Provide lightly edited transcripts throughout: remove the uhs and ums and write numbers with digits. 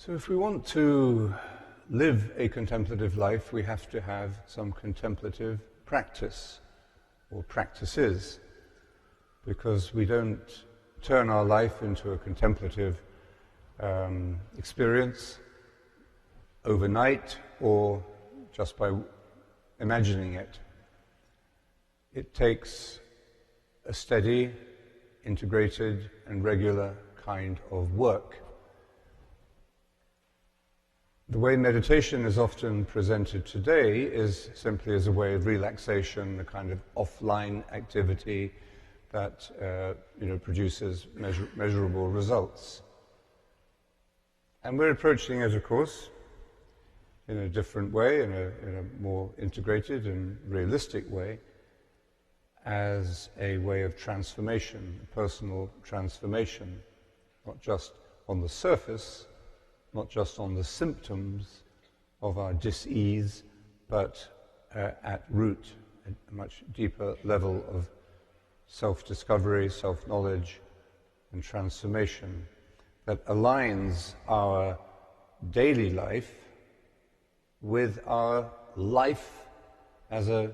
So if we want to live a contemplative life, we have to have some contemplative practice, or practices, because we don't turn our life into a contemplative experience overnight or just by imagining it. It takes a steady, integrated, and regular kind of work. The way meditation is often presented today is simply as a way of relaxation, a kind of offline activity that produces measurable results. And we're approaching it, of course, in a different way, in a more integrated and realistic way, as a way of transformation, personal transformation, not just on the surface, not just on the symptoms of our dis-ease, but at root, a much deeper level of self-discovery, self-knowledge, and transformation that aligns our daily life with our life as a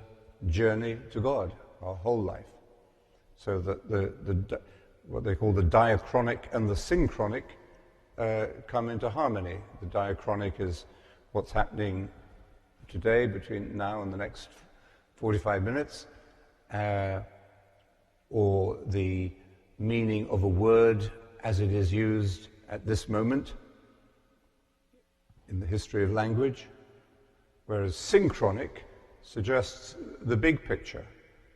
journey to God, our whole life. So that what they call the diachronic and the synchronic come into harmony. The diachronic is what's happening today between now and the next 45 minutes, or the meaning of a word as it is used at this moment in the history of language, whereas synchronic suggests the big picture,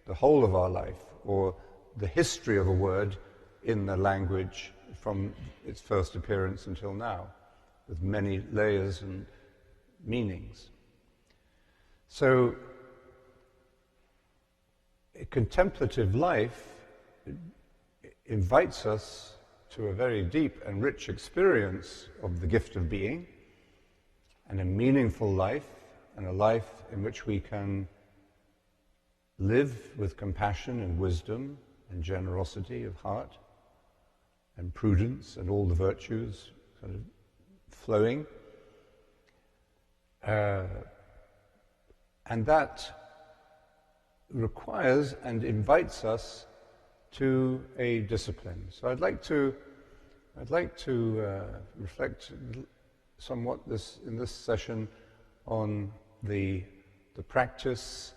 the whole of our life, or the history of a word in the language from its first appearance until now, with many layers and meanings. So, a contemplative life invites us to a very deep and rich experience of the gift of being, and a meaningful life, and a life in which we can live with compassion and wisdom and generosity of heart, and prudence and all the virtues sort of flowing. And that requires and invites us to a discipline. So I'd like to reflect somewhat in this session on the practice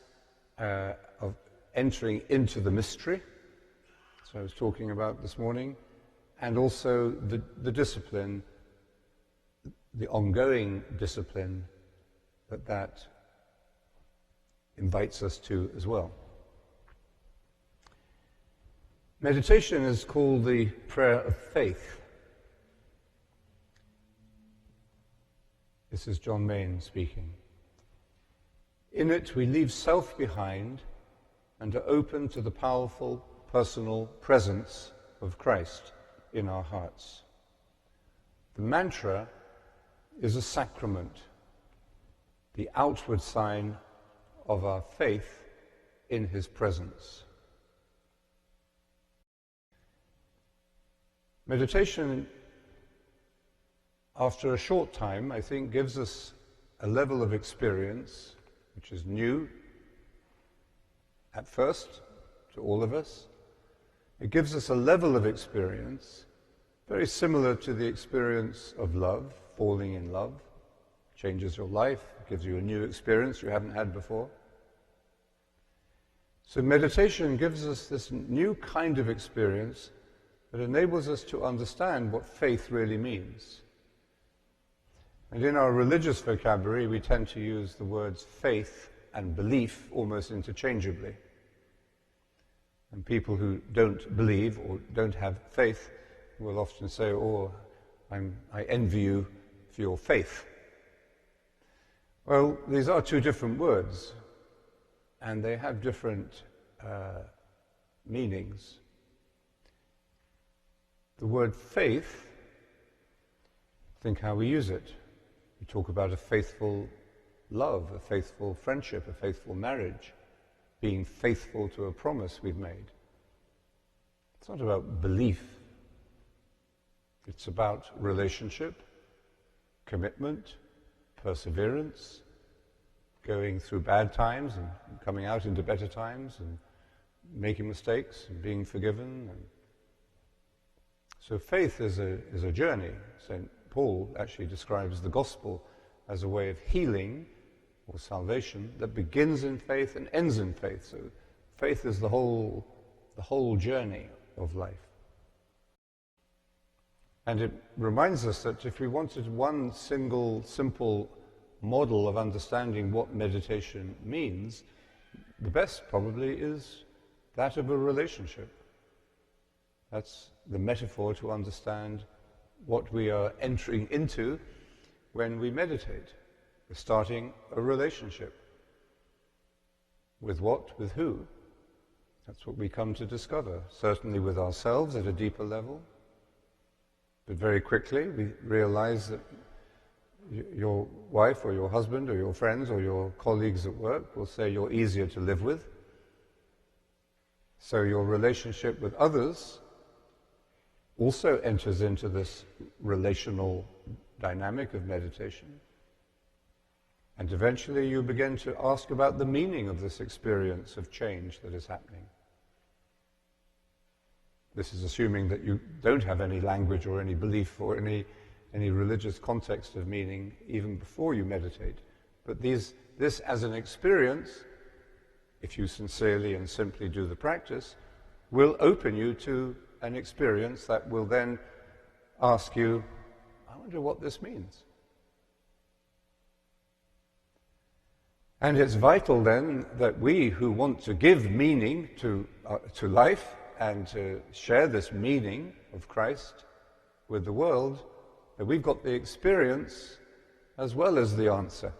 of entering into the mystery, so I was talking about this morning, and also the discipline, the ongoing discipline that invites us to as well. Meditation is called the prayer of faith. This is John Main speaking. In it we leave self behind and are open to the powerful personal presence of Christ in our hearts. The mantra is a sacrament, the outward sign of our faith in his presence. Meditation, after a short time, I think, gives us a level of experience which is new at first to all of us. It gives us a level of experience very similar to the experience of love, falling in love. It changes your life, it gives you a new experience you haven't had before. So meditation gives us this new kind of experience that enables us to understand what faith really means. And in our religious vocabulary, we tend to use the words faith and belief almost interchangeably. And people who don't believe or don't have faith will often say, "Oh, I envy you for your faith." Well, these are two different words, and they have different meanings. The word faith, think how we use it. We talk about a faithful love, a faithful friendship, a faithful marriage, being faithful to a promise we've made. It's not about belief. It's about relationship. commitment, perseverance, going through bad times and coming out into better times, and making mistakes and being forgiven. And so faith is a journey. St. Paul actually describes the gospel as a way of healing or salvation that begins in faith and ends in faith. So faith is the whole journey of life. And it reminds us that if we wanted one single, simple model of understanding what meditation means, the best probably is that of a relationship. That's the metaphor to understand what we are entering into when we meditate. We're starting a relationship. With what? With who? That's what we come to discover. Certainly with ourselves at a deeper level. But very quickly we realize that your wife or your husband or your friends or your colleagues at work will say you're easier to live with. So your relationship with others also enters into this relational dynamic of meditation. And eventually you begin to ask about the meaning of this experience of change that is happening. This is assuming that you don't have any language or any belief or any religious context of meaning even before you meditate. But this as an experience, if you sincerely and simply do the practice, will open you to an experience that will then ask you, I wonder what this means. And it's vital then that we who want to give meaning to life and to share this meaning of Christ with the world, that we've got the experience as well as the answer.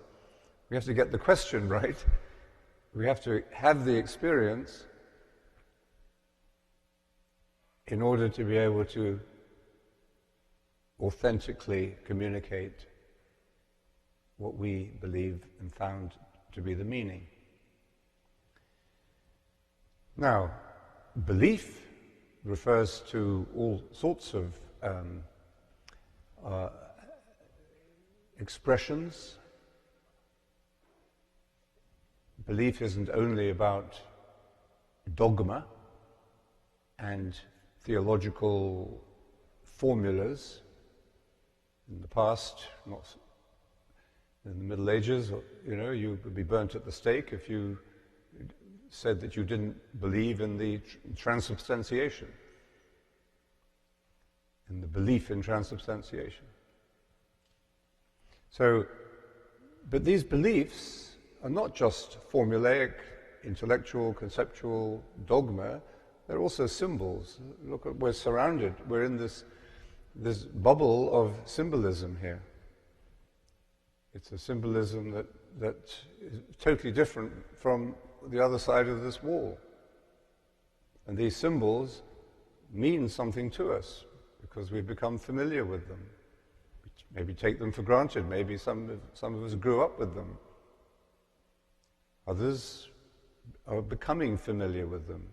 We have to get the question right. We have to have the experience in order to be able to authentically communicate what we believe and found to be the meaning. Now, belief refers to all sorts of expressions. Belief isn't only about dogma and theological formulas. In the past, not in the Middle Ages, you would be burnt at the stake if you said that you didn't believe in the transubstantiation, in the belief in transubstantiation. So, but these beliefs are not just formulaic, intellectual, conceptual dogma, they're also symbols. Look, we're surrounded, we're in this bubble of symbolism here. It's a symbolism that is totally different from the other side of this wall. And these symbols mean something to us because we've become familiar with them. Maybe take them for granted, maybe some of us grew up with them. Others are becoming familiar with them.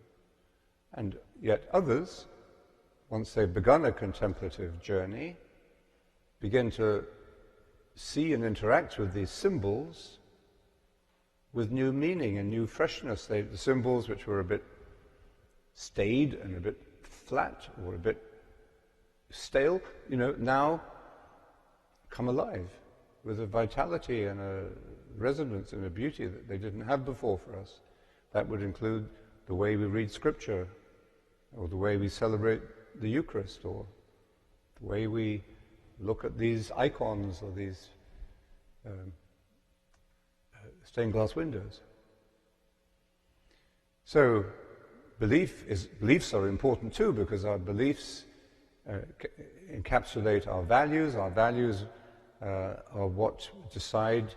And yet others, once they've begun a contemplative journey, begin to see and interact with these symbols with new meaning and new freshness. The symbols which were a bit staid and a bit flat or a bit stale, now come alive with a vitality and a resonance and a beauty that they didn't have before for us. That would include the way we read scripture, or the way we celebrate the Eucharist, or the way we look at these icons or these stained glass windows. So beliefs are important too, because our beliefs encapsulate our values. Our values are what decide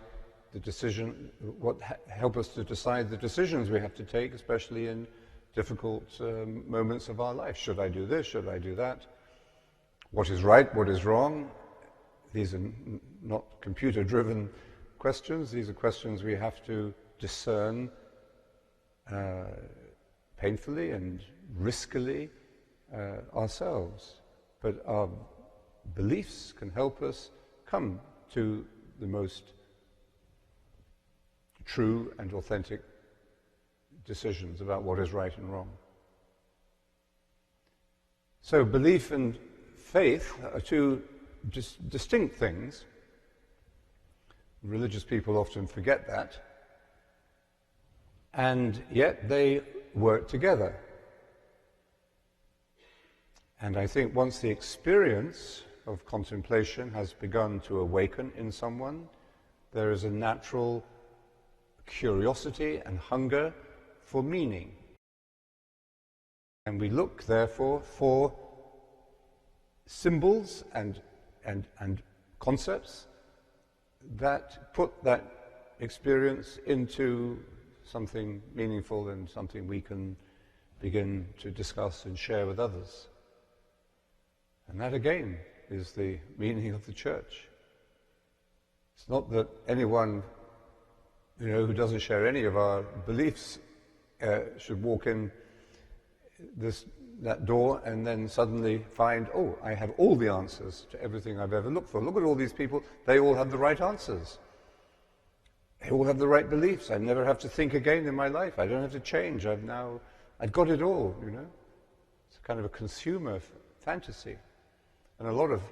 the decision, what help us to decide the decisions we have to take, especially in difficult moments of our life. Should I do this? Should I do that? What is right? What is wrong? These are not computer-driven questions. These are questions we have to discern painfully and riskily ourselves. But our beliefs can help us come to the most true and authentic decisions about what is right and wrong. So belief and faith are two distinct things. Religious people often forget that, and yet they work together. And I think once the experience of contemplation has begun to awaken in someone, there is a natural curiosity and hunger for meaning. And we look, therefore, for symbols and concepts that put that experience into something meaningful and something we can begin to discuss and share with others. And that, again, is the meaning of the church. It's not that anyone, who doesn't share any of our beliefs should walk in that door and then suddenly find, oh, I have all the answers to everything I've ever looked for. Look at all these people, they all have the right answers. They all have the right beliefs. I never have to think again in my life. I don't have to change. I've got it all, It's kind of a consumer fantasy. And a lot of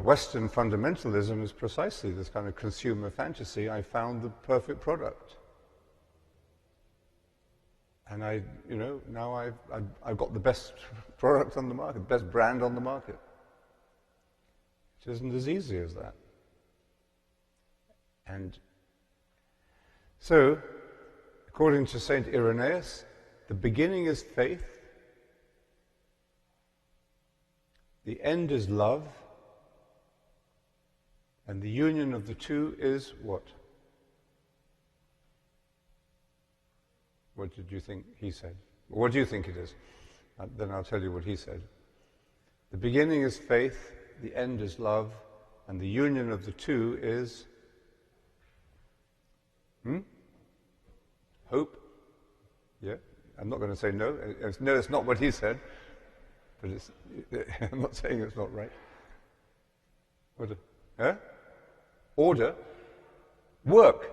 Western fundamentalism is precisely this kind of consumer fantasy. I found the perfect product. And now I've got the best product on the market, the best brand on the market. It isn't as easy as that. And so, according to Saint Irenaeus, the beginning is faith, the end is love, and the union of the two is what? What did you think he said? What do you think it is? Then I'll tell you what he said. The beginning is faith, the end is love, and the union of the two is hope. Yeah? I'm not going to say no. No, it's not what he said. But I'm not saying it's not right. Order. Work.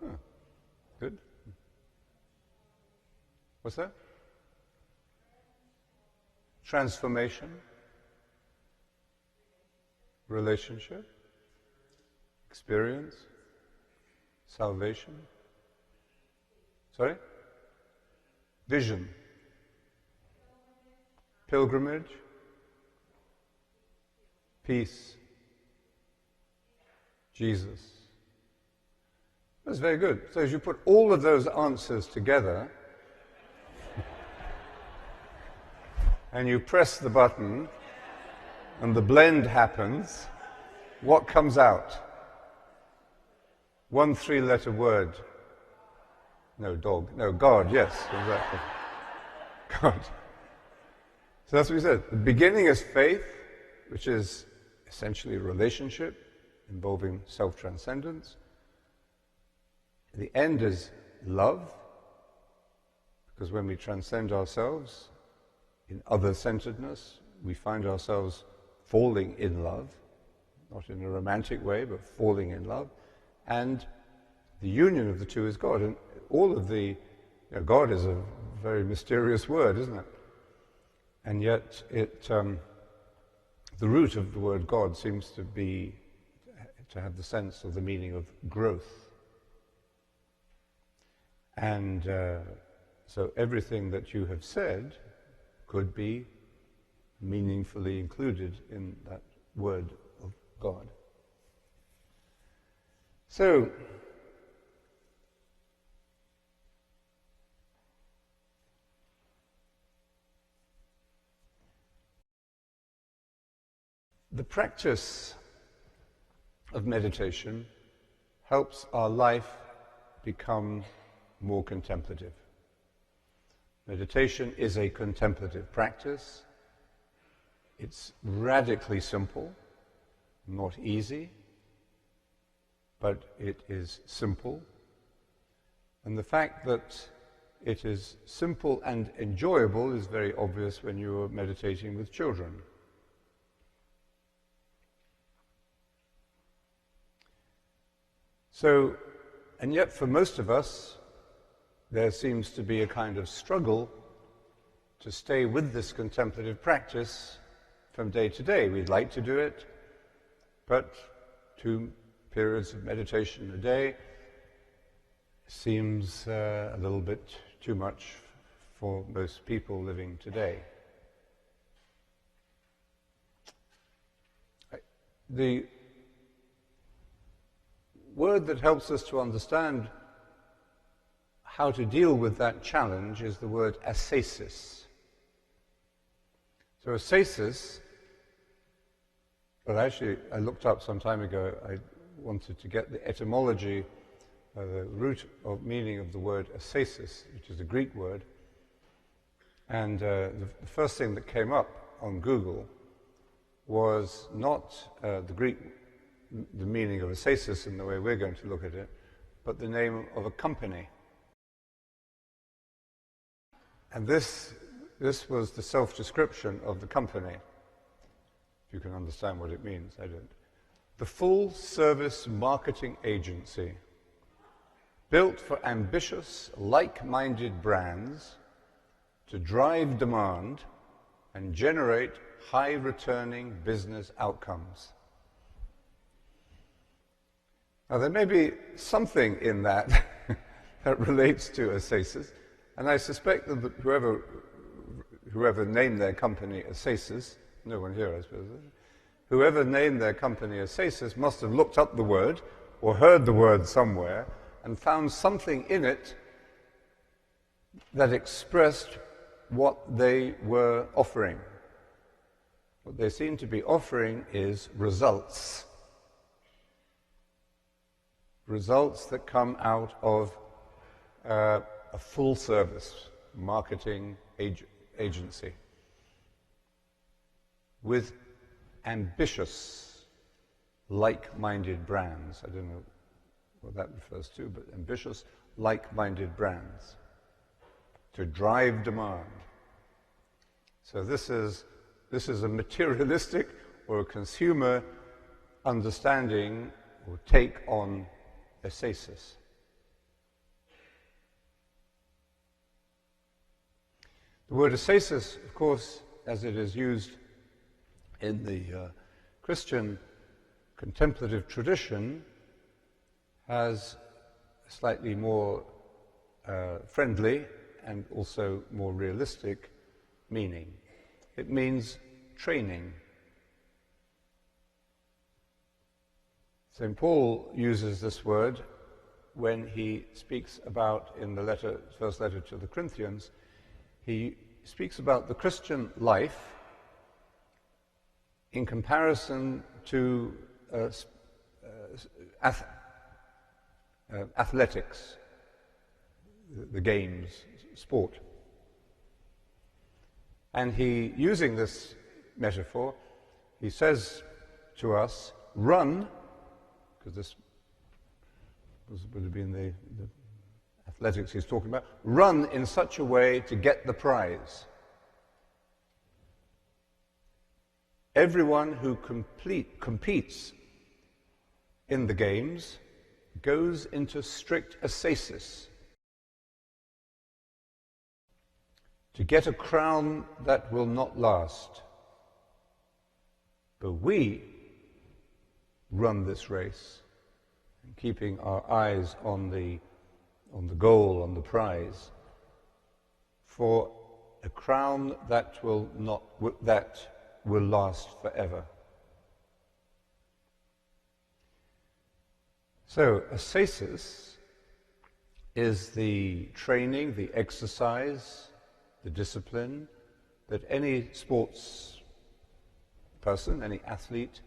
Oh, good. What's that? Transformation. Relationship. Experience. Salvation. Sorry? Vision. Pilgrimage. Peace. Jesus. That's very good. So as you put all of those answers together, and you press the button, and the blend happens, what comes out? One 3-letter word. No, dog. No, God, yes, exactly. God. So that's what he said. The beginning is faith, which is essentially a relationship involving self-transcendence. The end is love, because when we transcend ourselves in other-centeredness, we find ourselves falling in love, not in a romantic way, but falling in love. And the union of the two is God. And all of God is a very mysterious word, isn't it? And yet the root of the word God seems to have the sense of the meaning of growth. And so everything that you have said could be meaningfully included in that word of God. So, the practice of meditation helps our life become more contemplative. Meditation is a contemplative practice. It's radically simple, not easy, but it is simple. And the fact that it is simple and enjoyable is very obvious when you are meditating with children. So, and yet for most of us, there seems to be a kind of struggle to stay with this contemplative practice from day to day. We'd like to do it, but 2 periods of meditation a day seems a little bit too much for most people living today. The word that helps us to understand how to deal with that challenge is the word ascesis. So ascesis, well actually I looked up some time ago, I wanted to get the etymology, the root of meaning of the word ascesis, which is a Greek word, and the first thing that came up on Google was not the meaning of ascesis in the way we're going to look at it, but the name of a company. And this was the self-description of the company, if you can understand what it means. I don't. The Full Service Marketing Agency, built for ambitious, like-minded brands to drive demand and generate high-returning business outcomes. Now, there may be something in that that relates to ascesis, and I suspect that whoever named their company Ascesis, no one here I suppose, whoever named their company Ascesis must have looked up the word or heard the word somewhere and found something in it that expressed what they were offering. What they seem to be offering is results. Results that come out of a full-service marketing agency with ambitious, like-minded brands. I don't know what that refers to, but ambitious, like-minded brands to drive demand. So this is a materialistic or a consumer understanding or take on ascesis. The word ascesis, of course, as it is used in the Christian contemplative tradition, has a slightly more friendly and also more realistic meaning. It means training. St. Paul uses this word when he speaks about, in the first letter to the Corinthians, he speaks about the Christian life in comparison to athletics, the games, sport. And he, using this metaphor, he says to us, run, because this would have been the athletics he's talking about, run in such a way to get the prize. Everyone who competes in the games goes into strict ascesis to get a crown that will not last. But we run this race, keeping our eyes on the goal, on the prize, for a crown that will last forever. So, ascesis is the training, the exercise, the discipline that any sports person, any athlete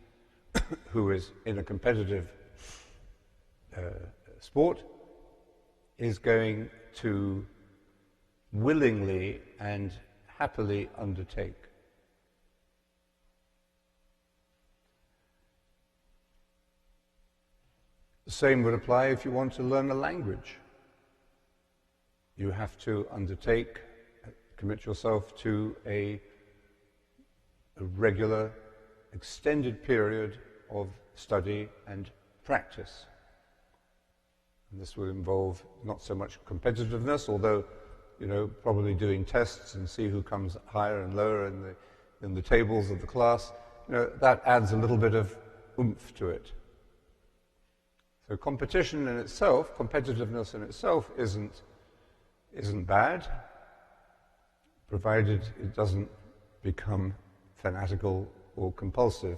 who is in a competitive sport is going to willingly and happily undertake. The same would apply if you want to learn a language. You have to commit yourself to a regular, extended period of study and practice. And this will involve not so much competitiveness, although, probably doing tests and see who comes higher and lower in the tables of the class. That adds a little bit of oomph to it. So competition in itself, competitiveness in itself isn't bad, provided it doesn't become fanatical or compulsive,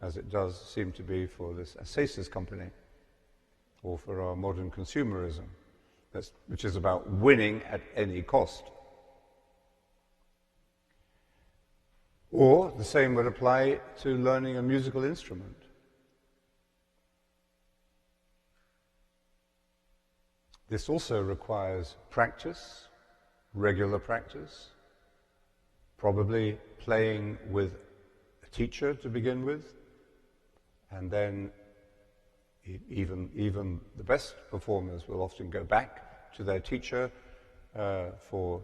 as it does seem to be for this Assasis company, or for our modern consumerism, which is about winning at any cost. Or the same would apply to learning a musical instrument. This also requires practice, regular practice, probably playing with a teacher to begin with, and then even the best performers will often go back to their teacher for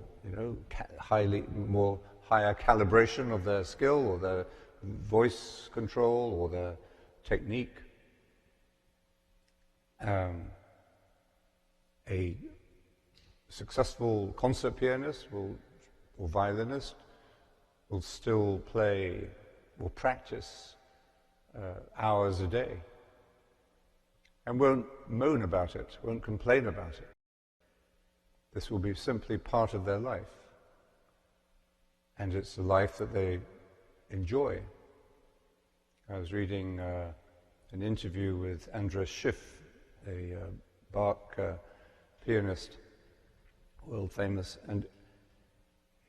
higher calibration of their skill or their voice control or their technique. A successful concert pianist or violinist will still play or practice hours a day and won't moan about it, won't complain about it. This will be simply part of their life. And it's a life that they enjoy. I was reading an interview with Andras Schiff, a Bach pianist, world famous, and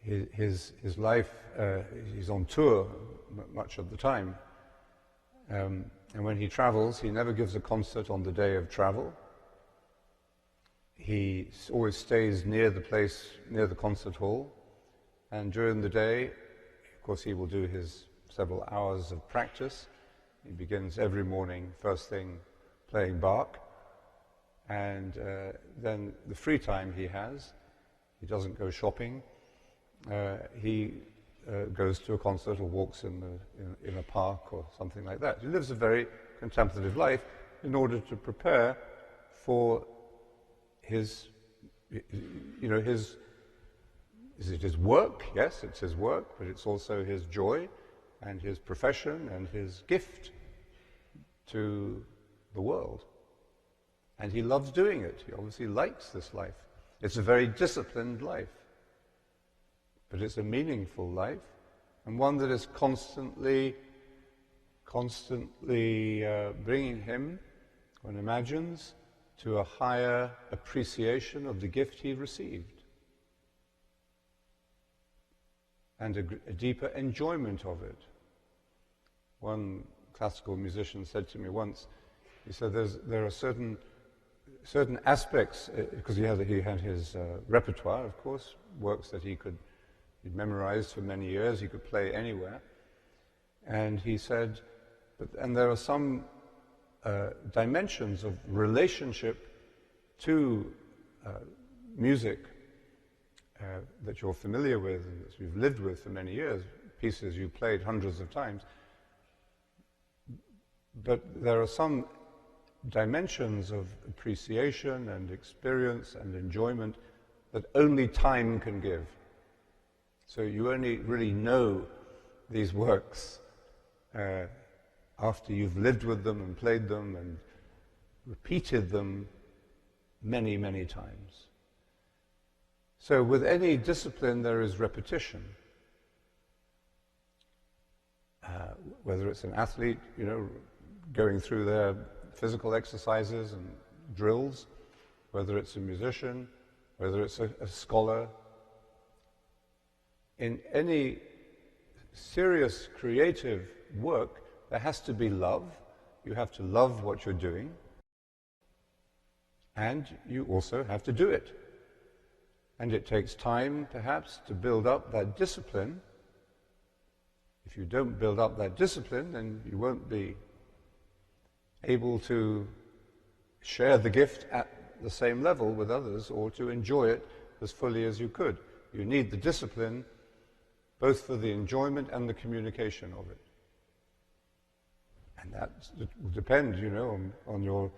his life, he's on tour much of the time, and when he travels, he never gives a concert on the day of travel. He always stays near the place, near the concert hall, and during the day, of course, he will do his several hours of practice. He begins every morning, first thing, playing Bach, and then the free time he has, he doesn't go shopping. He goes to a concert or walks in a park or something like that. He lives a very contemplative life in order to prepare for his, is it his work? Yes, it's his work, but it's also his joy and his profession and his gift to the world. And he loves doing it. He obviously likes this life. It's a very disciplined life. But it's a meaningful life, and one that is constantly bringing him, one imagines, to a higher appreciation of the gift he received, and a deeper enjoyment of it. One classical musician said to me once, he said there are certain aspects, because he had his repertoire, of course, works that he'd memorized for many years, he could play anywhere. And he said, and there are some dimensions of relationship to music that you're familiar with and that you've lived with for many years, pieces you played hundreds of times. But there are some dimensions of appreciation and experience and enjoyment that only time can give. So you only really know these works after you've lived with them and played them and repeated them many, many times. So with any discipline there is repetition. Whether it's an athlete, going through their physical exercises and drills, whether it's a musician, whether it's a scholar. In any serious creative work, there has to be love. You have to love what you're doing, and you also have to do it. And it takes time, perhaps, to build up that discipline. If you don't build up that discipline, then you won't be able to share the gift at the same level with others or to enjoy it as fully as you could. You need the discipline both for the enjoyment and the communication of it. And that will depend, on your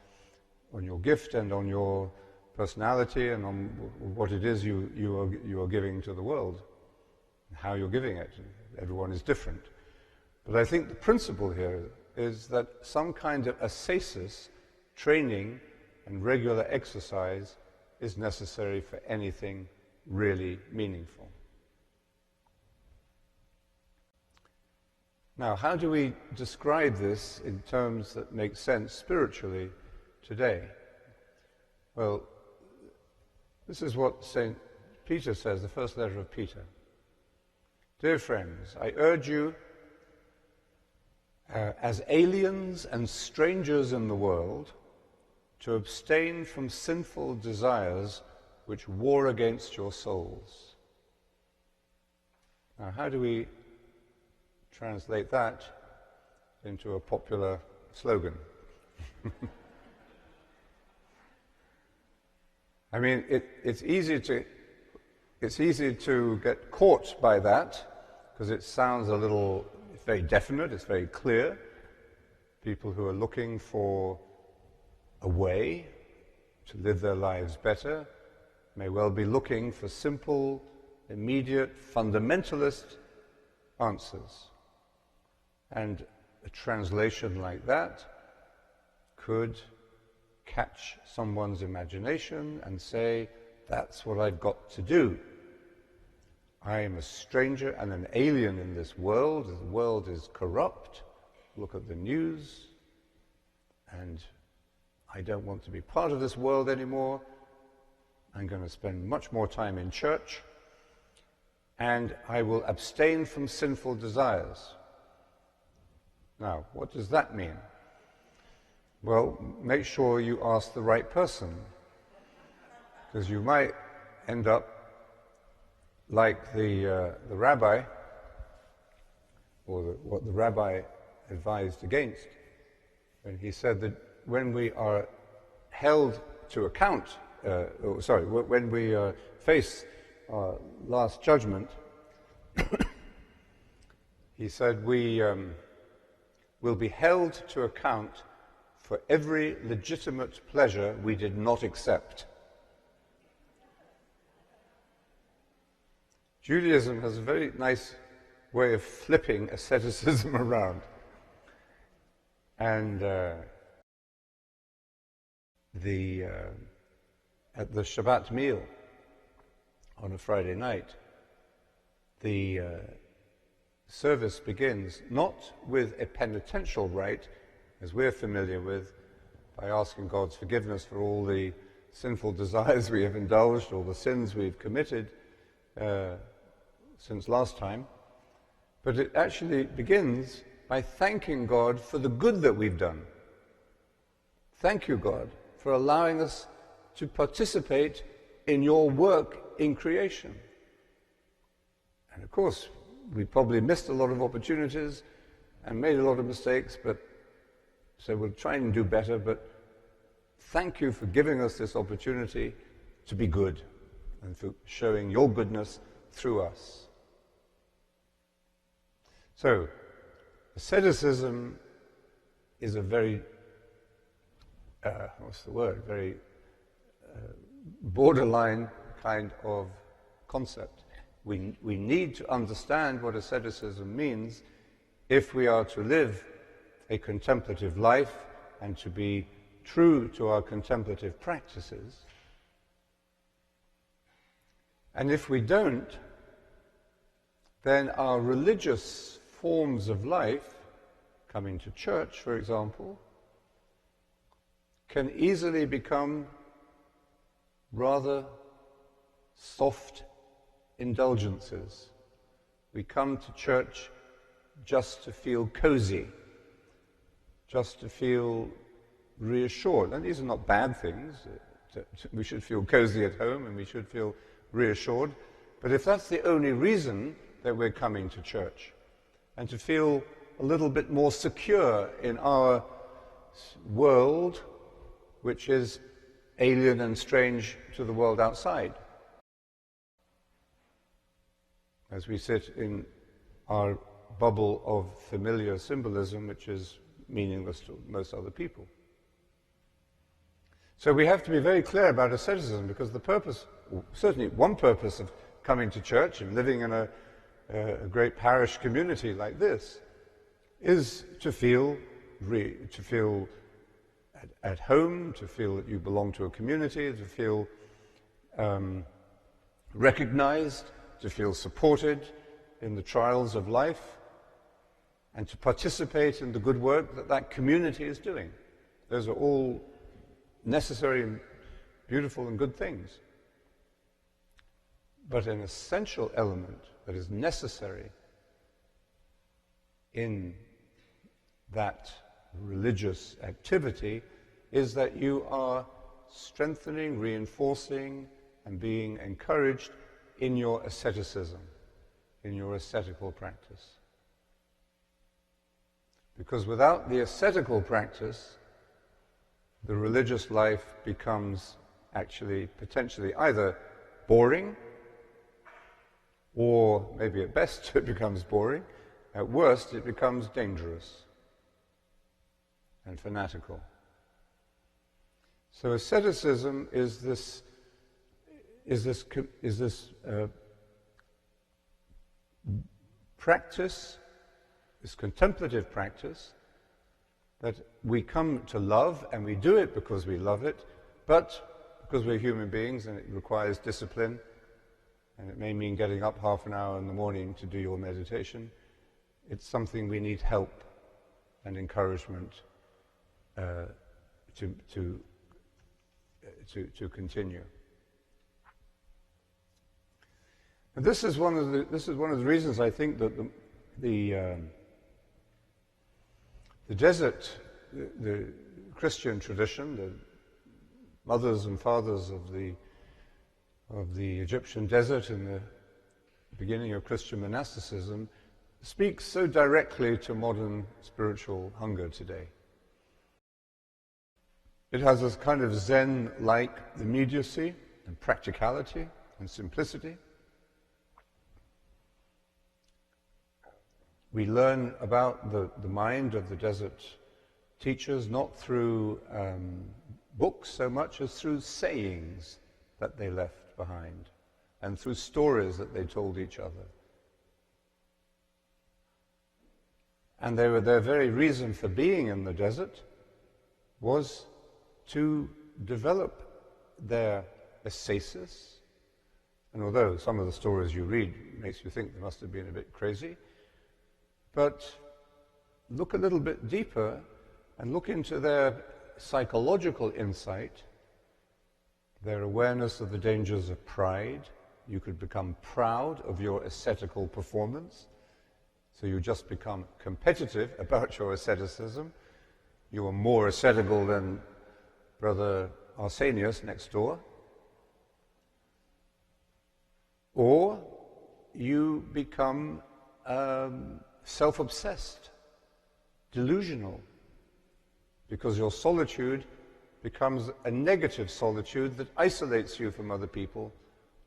your gift and on your personality and on what it is you are giving to the world, how you're giving it. Everyone is different. But I think the principle here is that some kind of ascesis, training and regular exercise is necessary for anything really meaningful. Now, how do we describe this in terms that make sense spiritually today? Well, this is what St. Peter says, the first letter of Peter. Dear friends, I urge you, as aliens and strangers in the world, to abstain from sinful desires which war against your souls. Now, how do we translate that into a popular slogan? I mean, it's easy to get caught by that because it sounds it's very definite, it's very clear. People who are looking for a way to live their lives better may well be looking for simple, immediate, fundamentalist answers. And a translation like that could catch someone's imagination and say, that's what I've got to do. I am a stranger and an alien in this world. The world is corrupt. Look at the news. And I don't want to be part of this world anymore. I'm going to spend much more time in church. And I will abstain from sinful desires. Now, what does that mean? Well, make sure you ask the right person, because you might end up like the rabbi, or what the rabbi advised against, when he said that when we are held to account, when we face our last judgment, he said we will be held to account for every legitimate pleasure we did not accept. Judaism has a very nice way of flipping asceticism around. And at the Shabbat meal on a Friday night, the service begins not with a penitential rite, as we're familiar with, by asking God's forgiveness for all the sinful desires we have indulged, all the sins we've committed since last time, but it actually begins by thanking God for the good that we've done. Thank you, God, for allowing us to participate in your work in creation. And of course, we probably missed a lot of opportunities and made a lot of mistakes, so we'll try and do better, but thank you for giving us this opportunity to be good and for showing your goodness through us. So, asceticism is a very, very borderline kind of concept. We need to understand what asceticism means if we are to live a contemplative life and to be true to our contemplative practices. And if we don't, then our religious forms of life, coming to church, for example, can easily become rather soft indulgences. We come to church just to feel cozy, just to feel reassured. And these are not bad things. We should feel cozy at home and we should feel reassured. But if that's the only reason that we're coming to church, and to feel a little bit more secure in our world, which is alien and strange to the world outside, as we sit in our bubble of familiar symbolism, which is meaningless to most other people. So we have to be very clear about asceticism, because the purpose, certainly one purpose of coming to church and living in a great parish community like this, is to feel at home, to feel that you belong to a community, to feel recognized, to feel supported in the trials of life, and to participate in the good work that that community is doing. Those are all necessary and beautiful and good things. But an essential element that is necessary in that religious activity is that you are strengthening, reinforcing, and being encouraged in your asceticism, in your ascetical practice. Because without the ascetical practice, the religious life becomes actually potentially either boring, or maybe at best it becomes boring, at worst it becomes dangerous and fanatical. So asceticism is this practice, this contemplative practice that we come to love, and we do it because we love it, but because we're human beings and it requires discipline, and it may mean getting up half an hour in the morning to do your meditation. It's something we need help and encouragement to continue. And this is one of the reasons I think that the desert, the Christian tradition, the mothers and fathers of the Egyptian desert in the beginning of Christian monasticism, speaks so directly to modern spiritual hunger today. It has this kind of Zen-like immediacy and practicality and simplicity. We learn about the mind of the desert teachers not through books so much as through sayings that they left behind and through stories that they told each other. And their very reason for being in the desert was to develop their ascesis. And although some of the stories you read makes you think they must have been a bit crazy, but look a little bit deeper and look into their psychological insight, their awareness of the dangers of pride. You could become proud of your ascetical performance, so you just become competitive about your asceticism. You are more ascetical than Brother Arsenius next door. Or you become self-obsessed, delusional, because your solitude becomes a negative solitude that isolates you from other people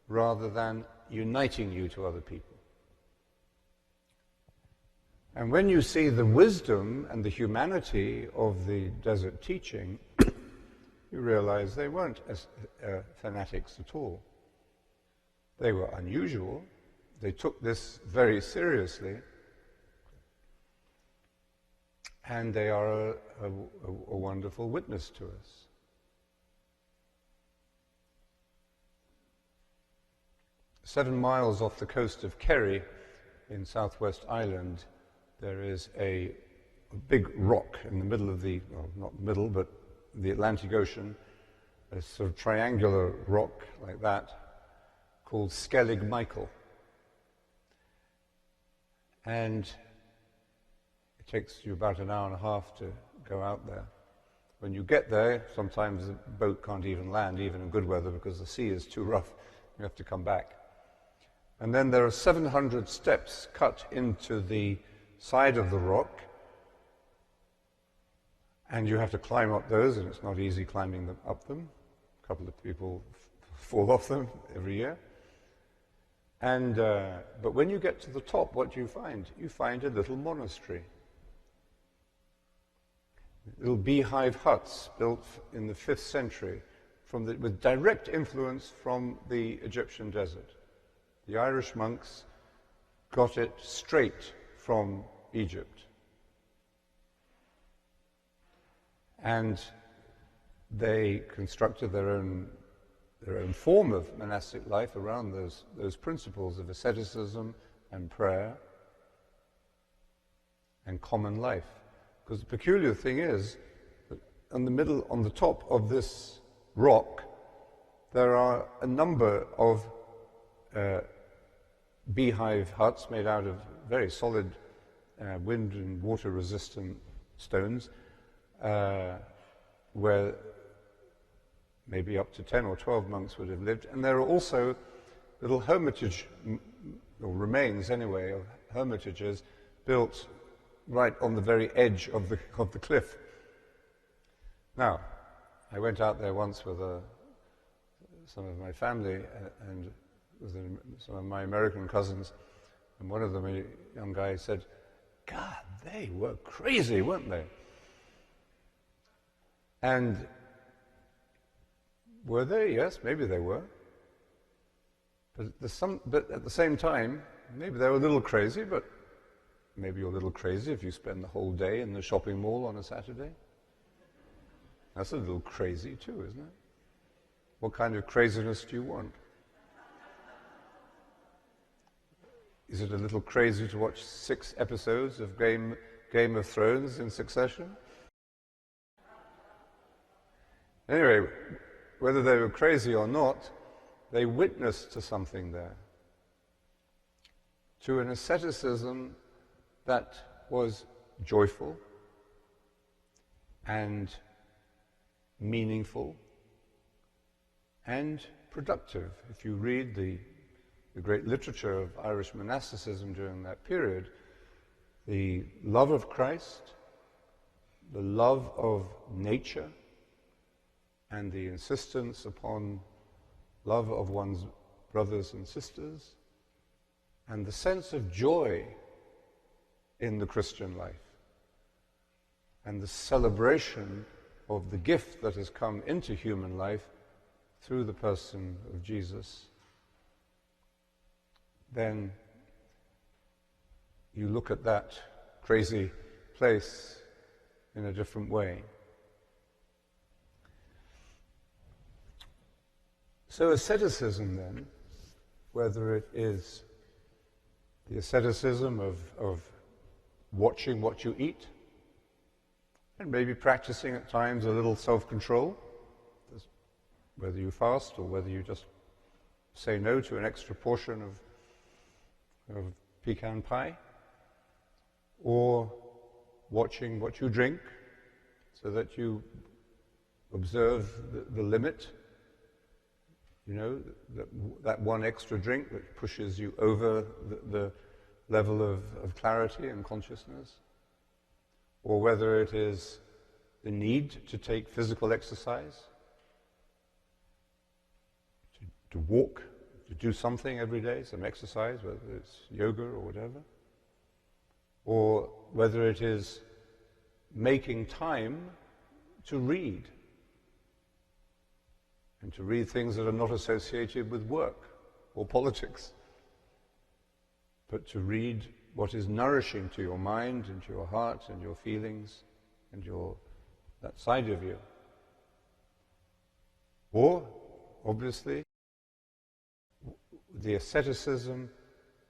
rather than uniting you to other people. And when you see the wisdom and the humanity of the desert teaching, you realize they weren't fanatics at all. They were unusual. They took this very seriously. And they are a wonderful witness to us. 7 miles off the coast of Kerry in southwest Ireland, there is a big rock in the middle of the, well, not middle, but the Atlantic Ocean, a sort of triangular rock like that, called Skellig Michael. And it takes you about an hour and a half to go out there. When you get there, sometimes the boat can't even land, even in good weather, because the sea is too rough. You have to come back. And then there are 700 steps cut into the side of the rock, and you have to climb up those, and it's not easy climbing up them. A couple of people fall off them every year. And but when you get to the top, what do you find? You find a little monastery. Little beehive huts built in the 5th century with direct influence from the Egyptian desert. The Irish monks got it straight from Egypt. And they constructed their own form of monastic life around those principles of asceticism and prayer and common life. Because the peculiar thing is that on the top of this rock, there are a number of beehive huts made out of very solid wind and water resistant stones, where maybe up to 10 or 12 monks would have lived. And there are also little hermitage, or remains anyway, of hermitages built right on the very edge of the cliff. Now, I went out there once with some of my family and with some of my American cousins, and one of them, a young guy, said, "God, they were crazy, weren't they?" And were they? Yes, maybe they were. But at the same time, maybe they were a little crazy, but maybe you're a little crazy if you spend the whole day in the shopping mall on a Saturday. That's a little crazy too, isn't it? What kind of craziness do you want? Is it a little crazy to watch 6 episodes of Game of Thrones in succession? Anyway, whether they were crazy or not, they witnessed to something there, to an asceticism that was joyful and meaningful and productive. If you read the great literature of Irish monasticism during that period, the love of Christ, the love of nature, and the insistence upon love of one's brothers and sisters, and the sense of joy in the Christian life, and the celebration of the gift that has come into human life through the person of Jesus, then you look at that crazy place in a different way. So asceticism then, whether it is the asceticism of watching what you eat, and maybe practicing at times a little self-control, whether you fast or whether you just say no to an extra portion of pecan pie, or watching what you drink so that you observe the limit, you know, that one extra drink that pushes you over the level of clarity and consciousness, or whether it is the need to take physical exercise, to walk, to do something every day, some exercise, whether it's yoga or whatever, or whether it is making time to read, and to read things that are not associated with work or politics, but to read what is nourishing to your mind and to your heart and your feelings and that side of you. Or, obviously, the asceticism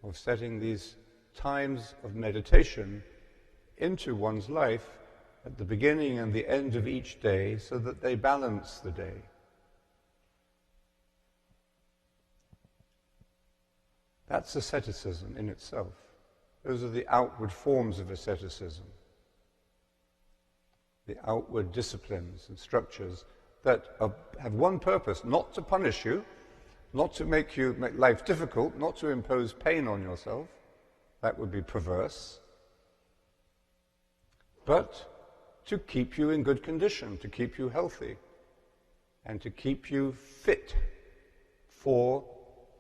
of setting these times of meditation into one's life at the beginning and the end of each day so that they balance the day. That's asceticism in itself. Those are the outward forms of asceticism, the outward disciplines and structures that have one purpose: not to punish you, not to make life difficult, not to impose pain on yourself. That would be perverse. But to keep you in good condition, to keep you healthy, and to keep you fit for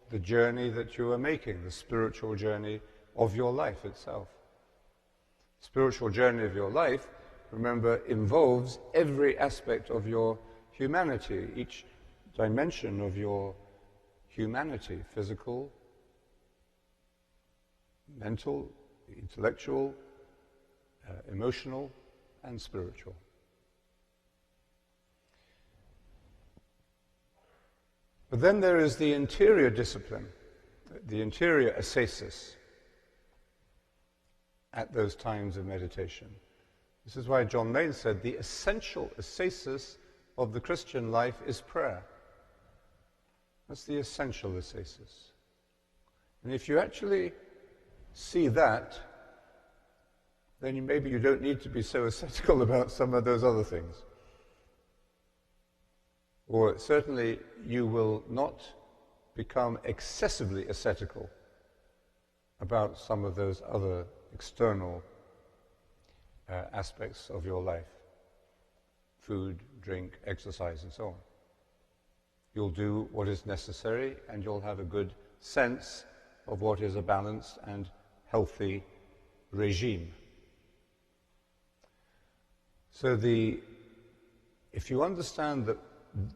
the journey that you are making, the spiritual journey of your life itself. The spiritual journey of your life, remember, involves every aspect of your humanity. dimension of your humanity, physical, mental, intellectual, emotional, and spiritual. But then there is the interior discipline, the interior ascesis at those times of meditation. This is why John Main said the essential ascesis of the Christian life is prayer. That's the essential ascesis. And if you actually see that, then maybe you don't need to be so ascetical about some of those other things. Or certainly you will not become excessively ascetical about some of those other external aspects of your life. Food, drink, exercise, and so on. You'll do what is necessary, and you'll have a good sense of what is a balanced and healthy regime. So if you understand that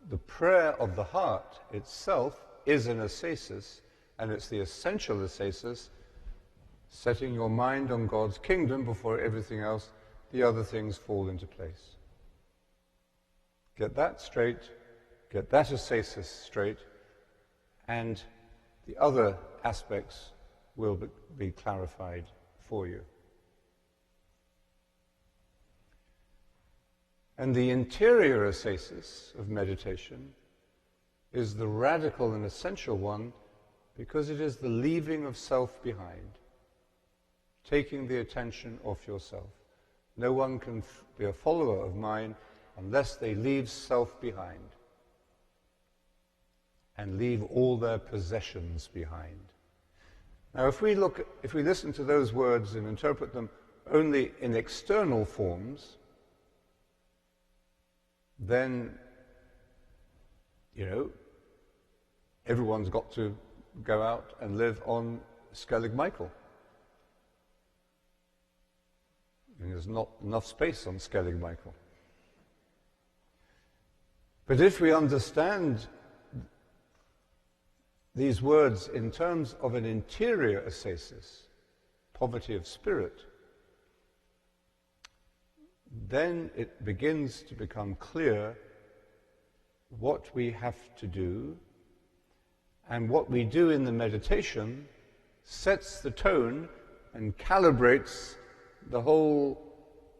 the prayer of the heart itself is an ascesis, and it's the essential ascesis, setting your mind on God's kingdom before everything else, the other things fall into place. Get that straight, get that ascesis straight, and the other aspects will be clarified for you. And the interior ascesis of meditation is the radical and essential one because it is the leaving of self behind, taking the attention off yourself. No one can be a follower of mine unless they leave self behind and leave all their possessions behind. Now, if we listen to those words and interpret them only in external forms, then, everyone's got to go out and live on Skellig Michael. And there's not enough space on Skellig Michael. But if we understand these words in terms of an interior ascesis, poverty of spirit, then it begins to become clear what we have to do, and what we do in the meditation sets the tone and calibrates the whole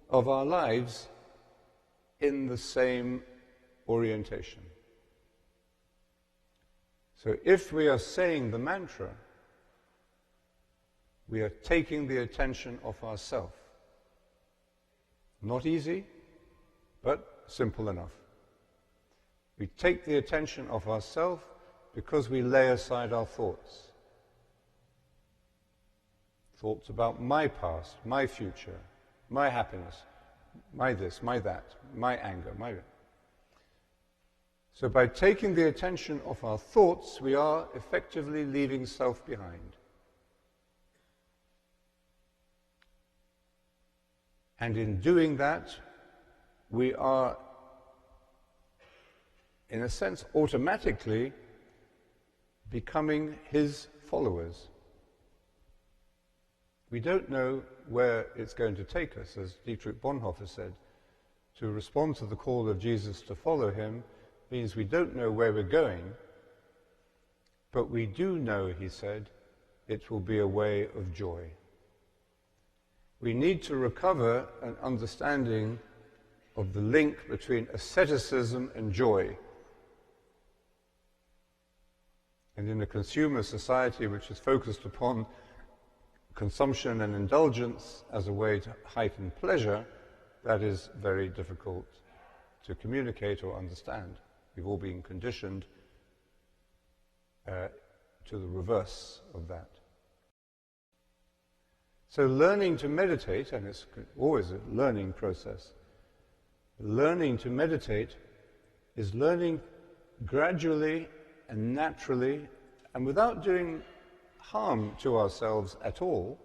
of our lives in the same orientation. So if we are saying the mantra, we are taking the attention off ourself. Not easy, but simple enough. We take the attention off ourselves because we lay aside our thoughts. Thoughts about my past, my future, my happiness, my this, my that, my anger, my... So by taking the attention off our thoughts, we are effectively leaving self behind. And in doing that, we are, in a sense, automatically becoming his followers. We don't know where it's going to take us, as Dietrich Bonhoeffer said. To respond to the call of Jesus to follow him means we don't know where we're going, but we do know, he said, it will be a way of joy. We need to recover an understanding of the link between asceticism and joy. And in a consumer society which is focused upon consumption and indulgence as a way to heighten pleasure, that is very difficult to communicate or understand. We've all been conditioned to the reverse of that. So learning to meditate, and it's always a learning process, learning to meditate is learning gradually and naturally and without doing harm to ourselves at all,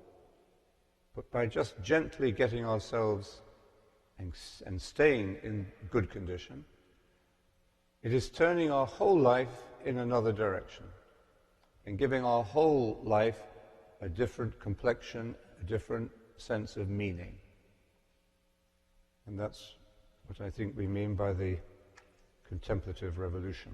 but by just gently getting ourselves and staying in good condition, It is turning our whole life in another direction and giving our whole life a different complexion, a different sense of meaning. And that's what I think we mean by the contemplative revolution.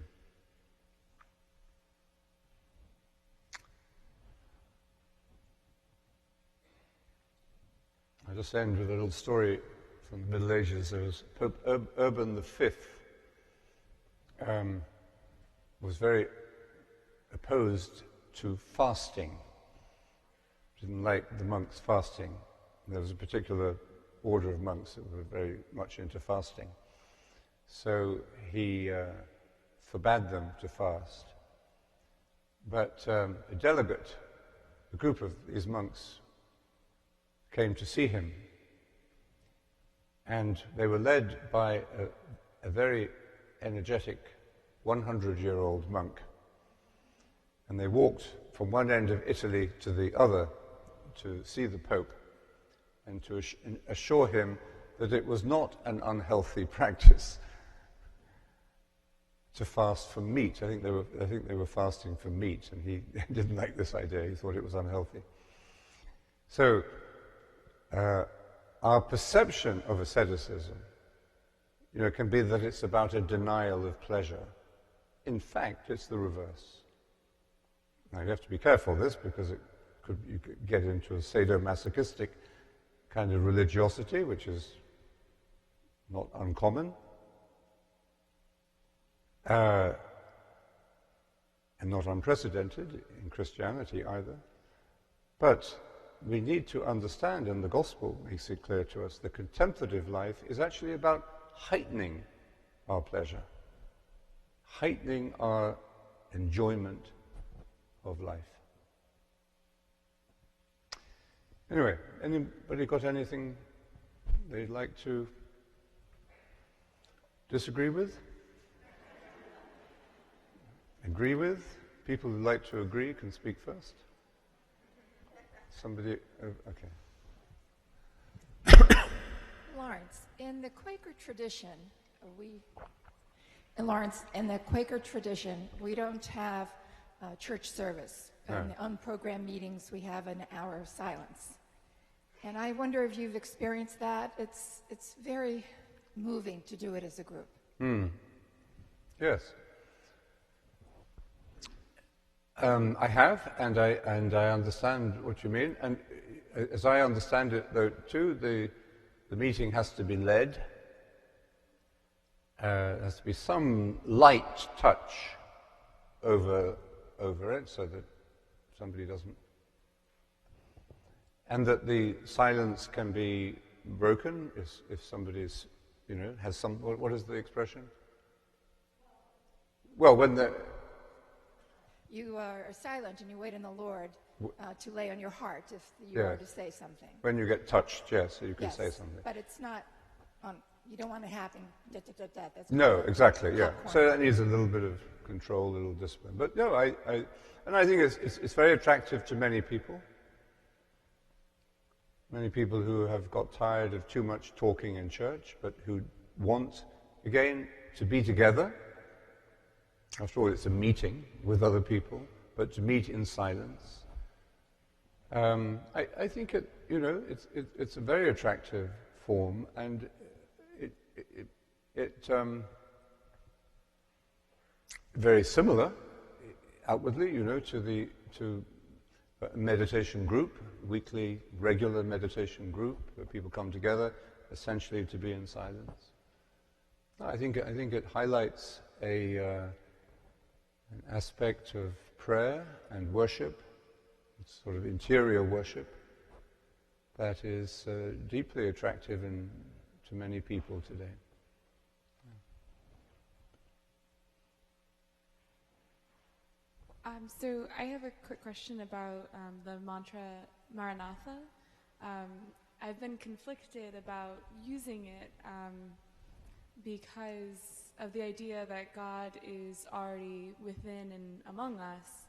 I'll just end with a little story from the Middle Ages. There was Pope Urban V was very opposed to fasting. Didn't like the monks fasting. There was a particular order of monks that were very much into fasting. So he forbade them to fast. But a delegate, a group of these monks, came to see him. And they were led by a very energetic 100-year-old monk. And they walked from one end of Italy to the other to see the Pope and to assure him that it was not an unhealthy practice to fast from meat. I think they were fasting from meat, and he didn't like this idea. He thought it was unhealthy. So our perception of asceticism, can be that it's about a denial of pleasure. In fact, it's the reverse. Now, you have to be careful of this because you could get into a sadomasochistic kind of religiosity, which is not uncommon, and not unprecedented in Christianity either. But we need to understand, and the Gospel makes it clear to us, the contemplative life is actually about heightening our pleasure, heightening our enjoyment of life. Anyway, anybody got anything they'd like to disagree with? Agree with? People who like to agree can speak first. Somebody, okay. Lawrence, in the Quaker tradition, we don't have church service. No. In the unprogrammed meetings, we have an hour of silence. And I wonder if you've experienced that. It's very moving to do it as a group. Yes. I have, and I understand what you mean. And as I understand it, though, too, the meeting has to be led. There has to be some light touch over it, so that somebody doesn't, and that the silence can be broken if somebody's, has some. What is the expression? Well, when you are silent and you wait on the Lord to lay on your heart if you are to say something. When you get touched, yes, so you can say something. But it's not. You don't want to happen. That's no, exactly. Yeah. Popcorn. So that needs a little bit of control, a little discipline. But no, I think it's very attractive to many people. Many people who have got tired of too much talking in church, but who want, again, to be together. After all, it's a meeting with other people, but to meet in silence. I think it's a very attractive form, and it very similar outwardly, to a meditation group, weekly, regular meditation group where people come together, essentially to be in silence. I think it highlights an aspect of prayer and worship, sort of interior worship, that is deeply attractive to many people today. So I have a quick question about the mantra Maranatha. I've been conflicted about using it because of the idea that God is already within and among us.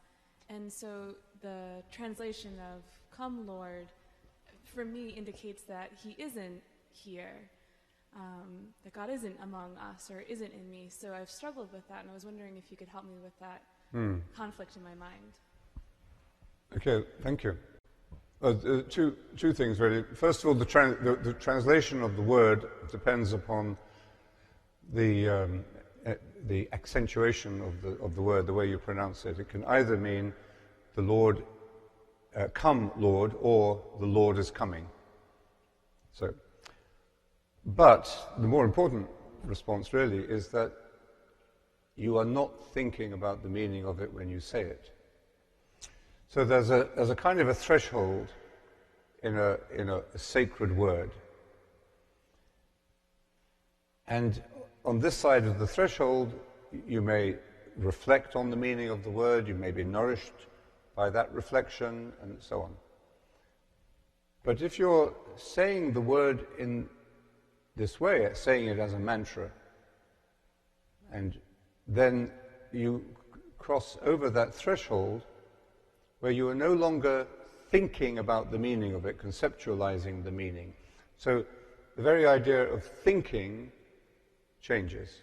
And so the translation of "Come, Lord," for me indicates that he isn't here. that God isn't among us or isn't in me. So I've struggled with that, and I was wondering if you could help me with that conflict in my mind. Okay, thank you. Two things really. First of all, the translation of the word depends upon the accentuation of the word, the way you pronounce it. It can either mean the Lord, come Lord, or the Lord is coming. So, but the more important response really is that you are not thinking about the meaning of it when you say it. So there's a kind of a threshold in a sacred word. And on this side of the threshold, you may reflect on the meaning of the word, you may be nourished by that reflection, and so on. But if you're saying the word in this way, saying it as a mantra, and then you cross over that threshold where you are no longer thinking about the meaning of it, conceptualizing the meaning. So the very idea of thinking changes.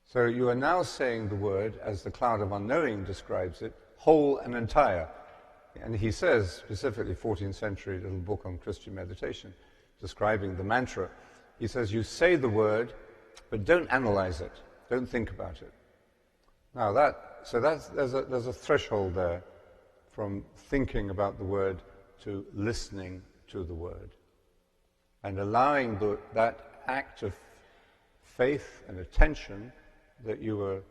So you are now saying the word, as the Cloud of Unknowing describes it, whole and entire. And he says, specifically, 14th century little book on Christian meditation, describing the mantra, he says, you say the word, but don't analyze it, don't think about it. Now there's a threshold there from thinking about the word to listening to the word, and allowing that act of faith and attention that you were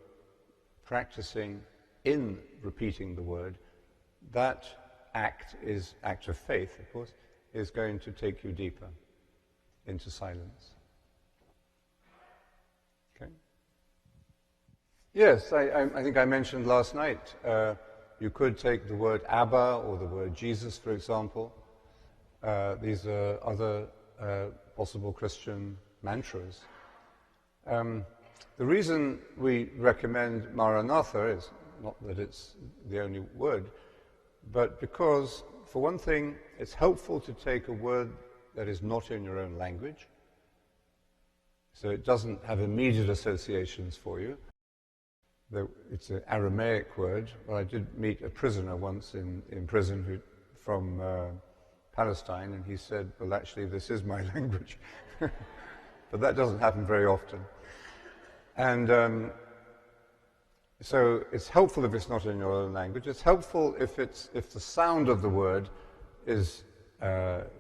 practicing in repeating the word, that act of faith, of course, is going to take you deeper into silence. Okay? Yes, I think I mentioned last night, you could take the word Abba or the word Jesus, for example. These are other possible Christian mantras. The reason we recommend Maranatha is not that it's the only word, but because, for one thing, it's helpful to take a word that is not in your own language, so it doesn't have immediate associations for you. It's an Aramaic word. Well, I did meet a prisoner once in prison from Palestine, and he said, well, actually, this is my language. But that doesn't happen very often. And so it's helpful if it's not in your own language. It's helpful if the sound of the word is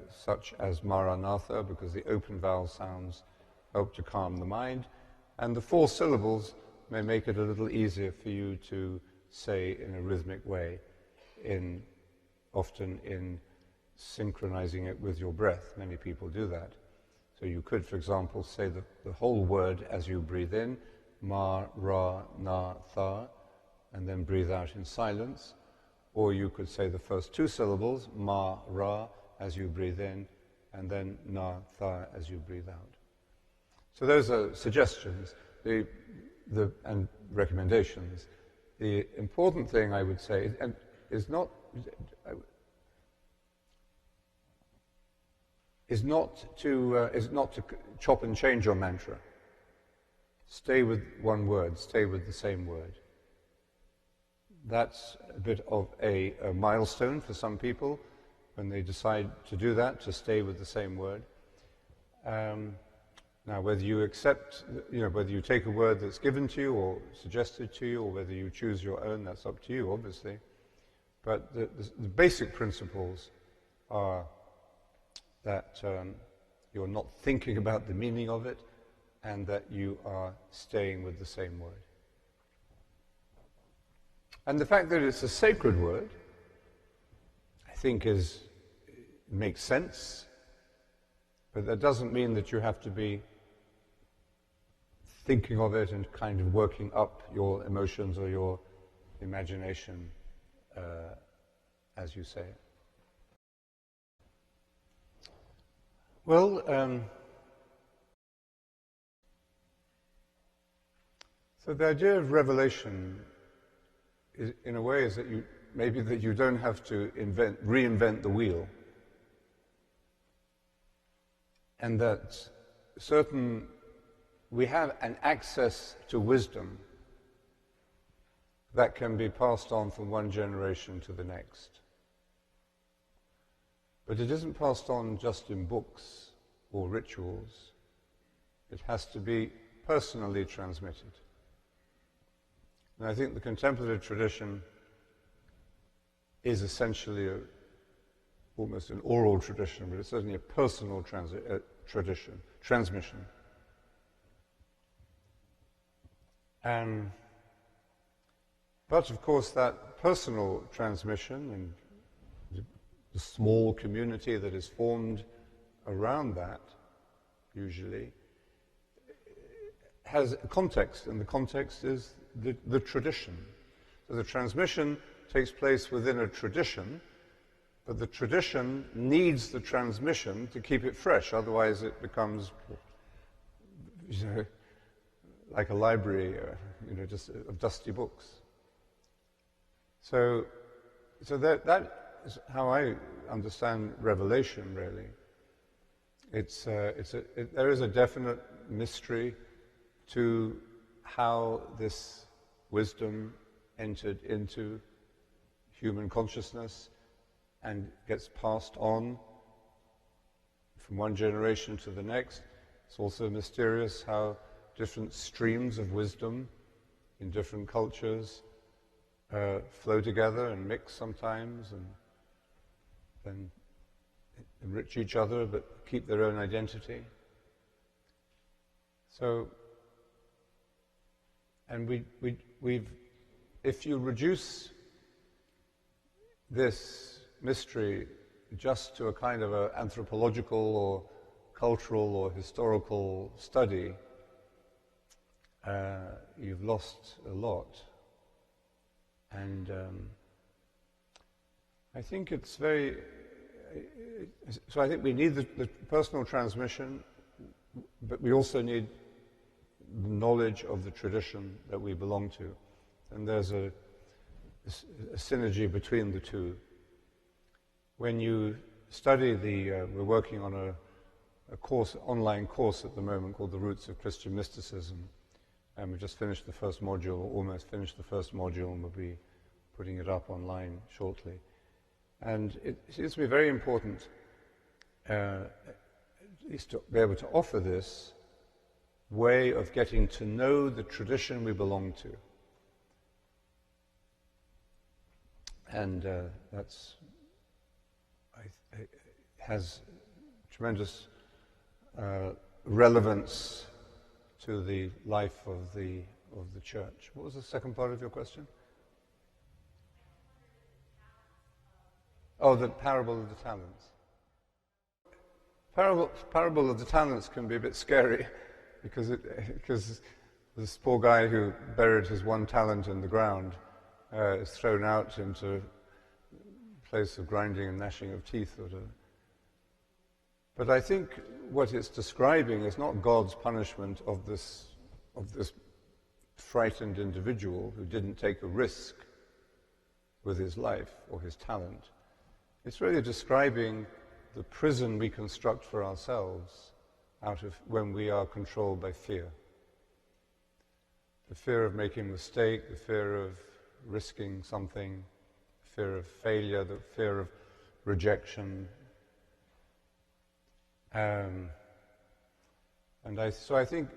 such as Maranatha, because the open vowel sounds help to calm the mind, and the 4 syllables may make it a little easier for you to say in a rhythmic way, often in synchronizing it with your breath. Many people do that. So you could, for example, say the whole word as you breathe in, ma, ra, na, tha, and then breathe out in silence. Or you could say the first 2 syllables, ma, ra, as you breathe in, and then na, tha, as you breathe out. So those are suggestions and recommendations. The important thing I would say is not to chop and change your mantra. Stay with one word, stay with the same word. That's a bit of a milestone for some people when they decide to do that, to stay with the same word. Now, whether you accept, whether you take a word that's given to you or suggested to you, or whether you choose your own, that's up to you, obviously. But the basic principles are that you're not thinking about the meaning of it, and that you are staying with the same word. And the fact that it's a sacred word, I think makes sense, but that doesn't mean that you have to be thinking of it and kind of working up your emotions or your imagination as you say it. Well, so the idea of revelation, in a way, is that you don't have to reinvent the wheel. and that we have an access to wisdom that can be passed on from one generation to the next. But it isn't passed on just in books or rituals. It has to be personally transmitted. And I think the contemplative tradition is essentially almost an oral tradition, but it's certainly a personal transmission. But of course that personal transmission and the small community that is formed around that, usually, has a context, and the context is the tradition. So the transmission takes place within a tradition, but the tradition needs the transmission to keep it fresh, otherwise it becomes like a library, just of dusty books. So that is how I understand revelation, really. There is a definite mystery to how this wisdom entered into human consciousness and gets passed on from one generation to the next. It's also mysterious how different streams of wisdom in different cultures flow together and mix sometimes and then enrich each other but keep their own identity. So, and if you reduce this mystery just to a kind of an anthropological or cultural or historical study, you've lost a lot. And I think it's very... So I think we need the personal transmission, but we also need the knowledge of the tradition that we belong to. And there's a synergy between the two. When you study we're working on a course, online course at the moment called The Roots of Christian Mysticism, and we just finished the first module, almost finished the first module, and we'll be putting it up online shortly. And it seems to me very important, at least to be able to offer this way of getting to know the tradition we belong to. And that's has tremendous relevance to the life of the church. What was the second part of your question? Oh, the parable of the talents. Parable of the talents can be a bit scary because this poor guy who buried his one talent in the ground is thrown out into a place of grinding and gnashing of teeth. But I think what it's describing is not God's punishment of this frightened individual who didn't take a risk with his life or his talent. It's really describing the prison we construct for ourselves out of when we are controlled by fear. The fear of making a mistake, the fear of risking something, the fear of failure, the fear of rejection. So I think,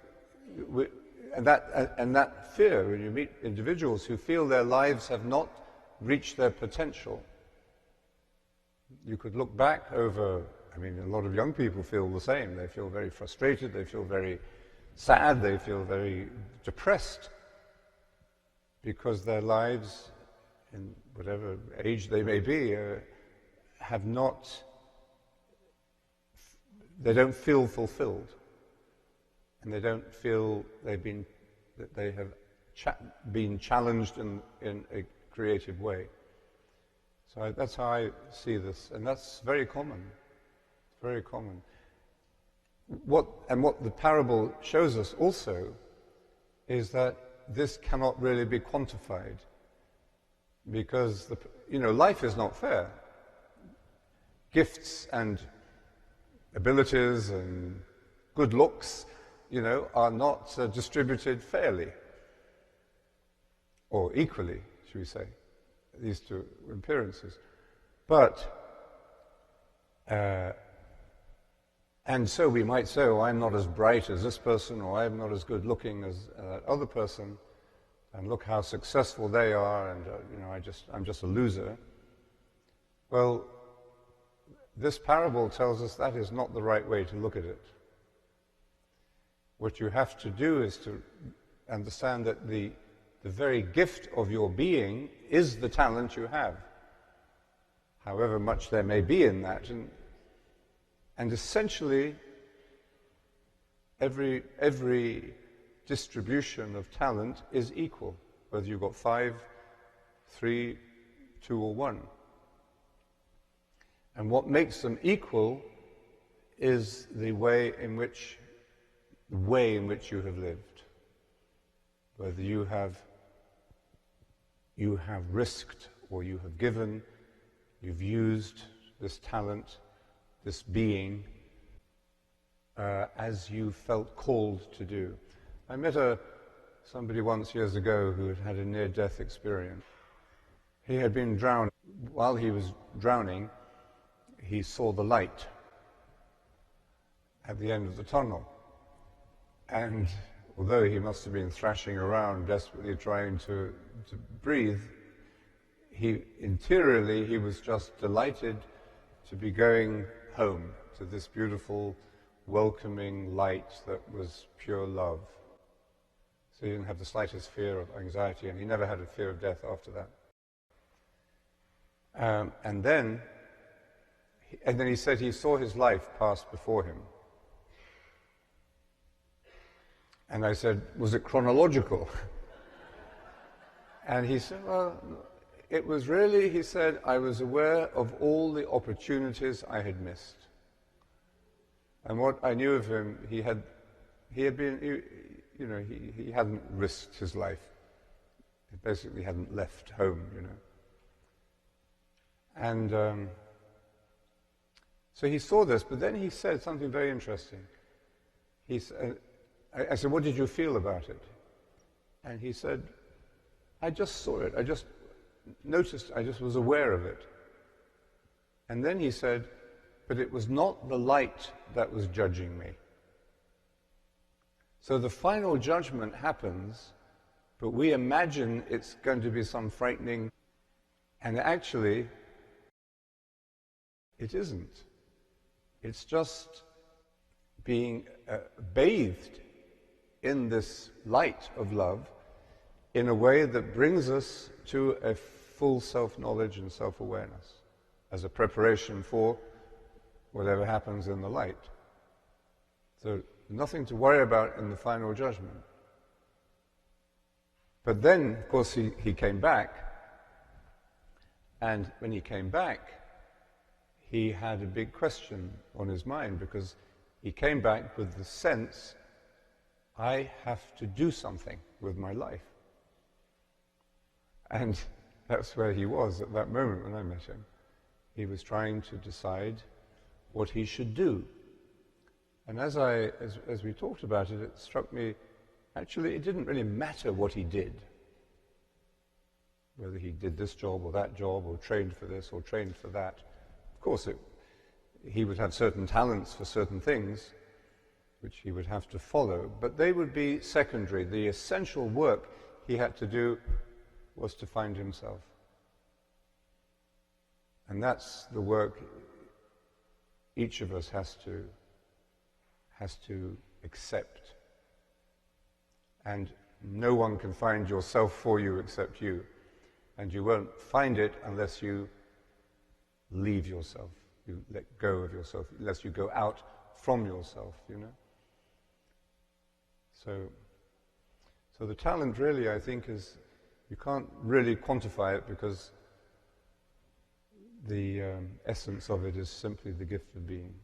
that fear, when you meet individuals who feel their lives have not reached their potential, you could look back over, a lot of young people feel the same. They feel very frustrated, they feel very sad, they feel very depressed because their lives, in whatever age they may be, they don't feel fulfilled, and they don't feel that they have been challenged in a creative way. So that's how I see this, and that's very common. It's very common. What the parable shows us also is that this cannot really be quantified, because life is not fair. Gifts and abilities and good looks, are not distributed fairly, or equally, should we say, these two appearances. But, and so we might say, oh, I'm not as bright as this person, or I'm not as good looking as that other person, and look how successful they are, and I'm just a loser. Well, this parable tells us that is not the right way to look at it. What you have to do is to understand that the very gift of your being is the talent you have, however much there may be in that. And essentially, every distribution of talent is equal, whether you've got 5, 3, 2, or 1. And what makes them equal is the way in which you have lived. Whether you have risked or you have given, you've used this talent, this being, as you felt called to do. I met somebody once years ago who had had a near-death experience. He had been drowned. While he was drowning, he saw the light at the end of the tunnel. And although he must have been thrashing around, desperately trying to breathe, interiorly he was just delighted to be going home to this beautiful, welcoming light that was pure love. So he didn't have the slightest fear of anxiety, and he never had a fear of death after that. And then he said he saw his life pass before him. And I said, was it chronological? And he said, well, it was really, he said, I was aware of all the opportunities I had missed. And what I knew of him, he hadn't risked his life. He basically hadn't left home, And so he saw this, but then he said something very interesting. I said, what did you feel about it? And he said, I just saw it. I just noticed, I just was aware of it. And then he said, but it was not the light that was judging me. So the final judgment happens, but we imagine it's going to be some frightening, and actually, it isn't. It's just being bathed in this light of love in a way that brings us to a full self-knowledge and self-awareness as a preparation for whatever happens in the light. So nothing to worry about in the final judgment. But then, of course, he came back, and when he came back, he had a big question on his mind, because he came back with the sense, I have to do something with my life. And that's where he was at that moment when I met him. He was trying to decide what he should do. And as we talked about it, it struck me, actually, it didn't really matter what he did. Whether he did this job or that job, or trained for this or trained for that. Of course, he would have certain talents for certain things, which he would have to follow, but they would be secondary. The essential work he had to do was to find himself. And that's the work each of us has to accept. And no one can find yourself for you except you. And you won't find it unless you leave yourself, you let go of yourself, unless you go out from yourself, So the talent really, I think, is, you can't really quantify it, because the essence of it is simply the gift of being.